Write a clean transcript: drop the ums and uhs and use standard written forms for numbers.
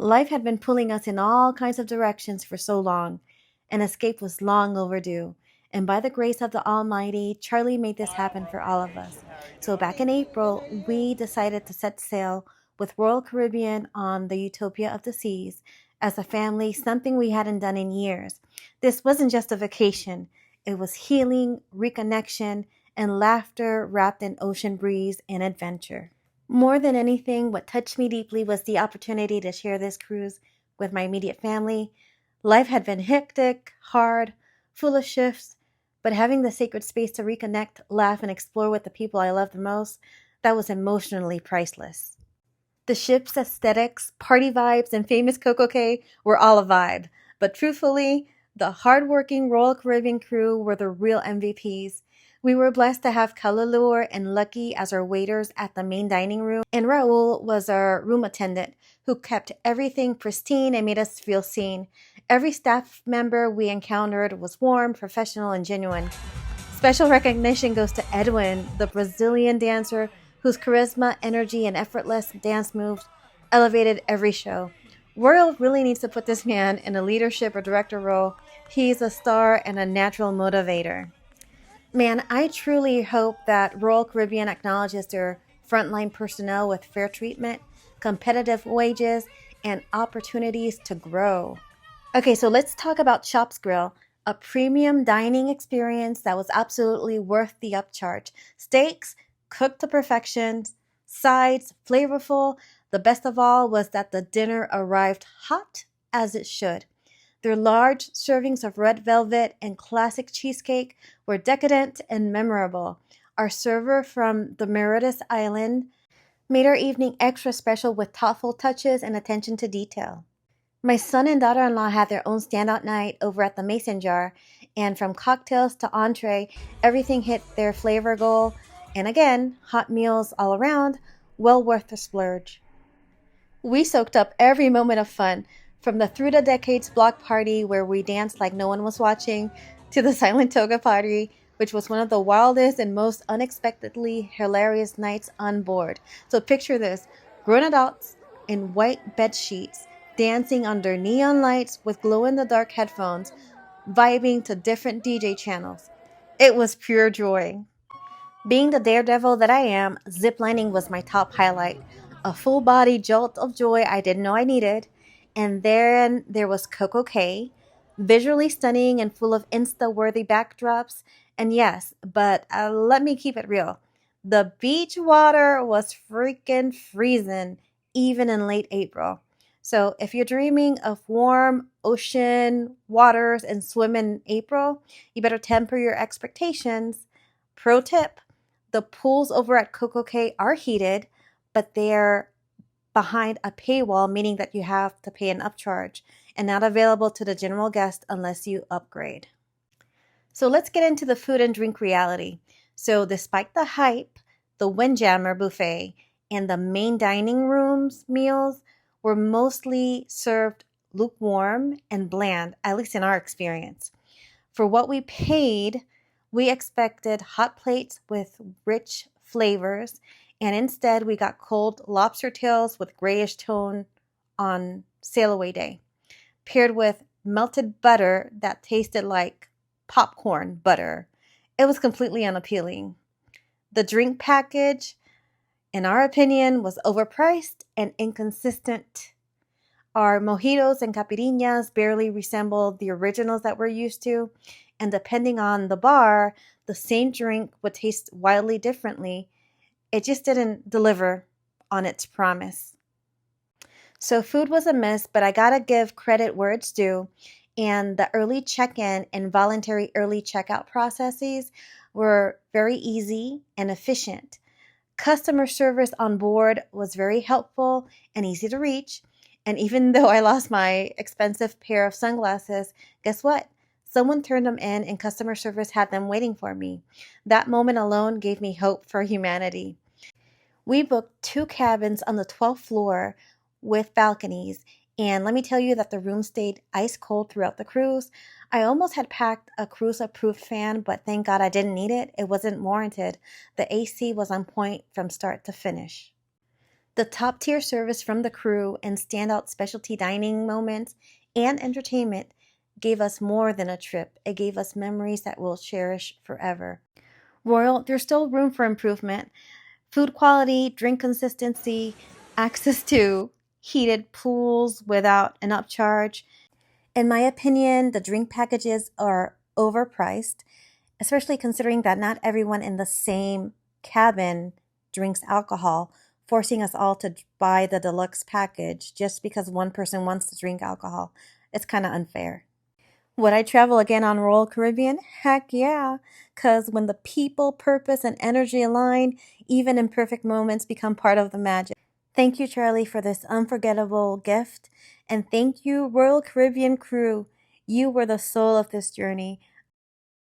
Life had been pulling us in all kinds of directions for so long. An escape was long overdue. And by the grace of the Almighty, Charlie made this happen for all of us. So back in April, we decided to set sail with Royal Caribbean on the Utopia of the Seas as a family, something we hadn't done in years. This wasn't just a vacation, it was healing, reconnection, and laughter wrapped in ocean breeze and adventure. More than anything, what touched me deeply was the opportunity to share this cruise with my immediate family. Life had been hectic, hard, full of shifts, but having the sacred space to reconnect, laugh, and explore with the people I love the most, that was emotionally priceless. The ship's aesthetics, party vibes, and famous CocoCay were all a vibe, but truthfully, the hardworking Royal Caribbean crew were the real MVPs. We were blessed to have Kholilur and Lucky as our waiters at the main dining room, and Raul was our room attendant who kept everything pristine and made us feel seen. Every staff member we encountered was warm, professional, and genuine. Special recognition goes to Edwin, the Brazilian dancer whose charisma, energy, and effortless dance moves elevated every show. Royal really needs to put this man in a leadership or director role. He's a star and a natural motivator. Man, I truly hope that Royal Caribbean acknowledges their frontline personnel with fair treatment, competitive wages, and opportunities to grow. Okay, so let's talk about Shop's Grill, a premium dining experience that was absolutely worth the upcharge. Steaks cooked to perfection, sides flavorful. The best of all was that the dinner arrived hot as it should. Their large servings of red velvet and classic cheesecake were decadent and memorable. Our server from the Mauritius Island made our evening extra special with thoughtful touches and attention to detail. My son and daughter-in-law had their own standout night over at the Mason Jar, and from cocktails to entree, everything hit their flavor goal. And again, hot meals all around, well worth the splurge. We soaked up every moment of fun, from the Through the Decades block party where we danced like no one was watching, to the silent toga party, which was one of the wildest and most unexpectedly hilarious nights on board. So picture this, grown adults in white bed sheets, dancing under neon lights with glow-in-the-dark headphones, vibing to different DJ channels. It was pure joy. Being the daredevil that I am, ziplining was my top highlight. A full body jolt of joy I didn't know I needed. And then there was CocoCay, visually stunning and full of Insta-worthy backdrops. And yes, but let me keep it real. The beach water was freaking freezing, even in late April. So if you're dreaming of warm ocean waters and swim in April, you better temper your expectations. Pro tip, the pools over at CocoCay are heated, but they're behind a paywall, meaning that you have to pay an upcharge and not available to the general guest unless you upgrade. So let's get into the food and drink reality. So despite the hype, the Windjammer buffet and the main dining room's meals were mostly served lukewarm and bland, at least in our experience. For what we paid, we expected hot plates with rich flavors, and instead we got cold lobster tails with grayish tone on sail away day, paired with melted butter that tasted like popcorn butter. It was completely unappealing. The drink package, in our opinion, was overpriced and inconsistent. Our mojitos and caipirinhas barely resembled the originals that we're used to, and depending on the bar, the same drink would taste wildly differently. It just didn't deliver on its promise. So food was a miss, but I gotta give credit where it's due. And the early check-in and voluntary early checkout processes were very easy and efficient. Customer service on board was very helpful and easy to reach. And even though I lost my expensive pair of sunglasses, guess what? Someone turned them in and customer service had them waiting for me. That moment alone gave me hope for humanity. We booked 2 cabins on the 12th floor with balconies, and let me tell you that the room stayed ice cold throughout the cruise. I almost had packed a cruise-approved fan, but thank God I didn't need it. It wasn't warranted. The AC was on point from start to finish. The top tier service from the crew and standout specialty dining moments and entertainment gave us more than a trip. It gave us memories that we'll cherish forever. Royal, there's still room for improvement. Food quality, drink consistency, access to heated pools without an upcharge. In my opinion, the drink packages are overpriced, especially considering that not everyone in the same cabin drinks alcohol, forcing us all to buy the deluxe package just because one person wants to drink alcohol. It's kind of unfair. Would I travel again on Royal Caribbean? Heck yeah, because when the people, purpose, and energy align, even imperfect moments become part of the magic. Thank you, Charlie, for this unforgettable gift. And thank you, Royal Caribbean crew. You were the soul of this journey.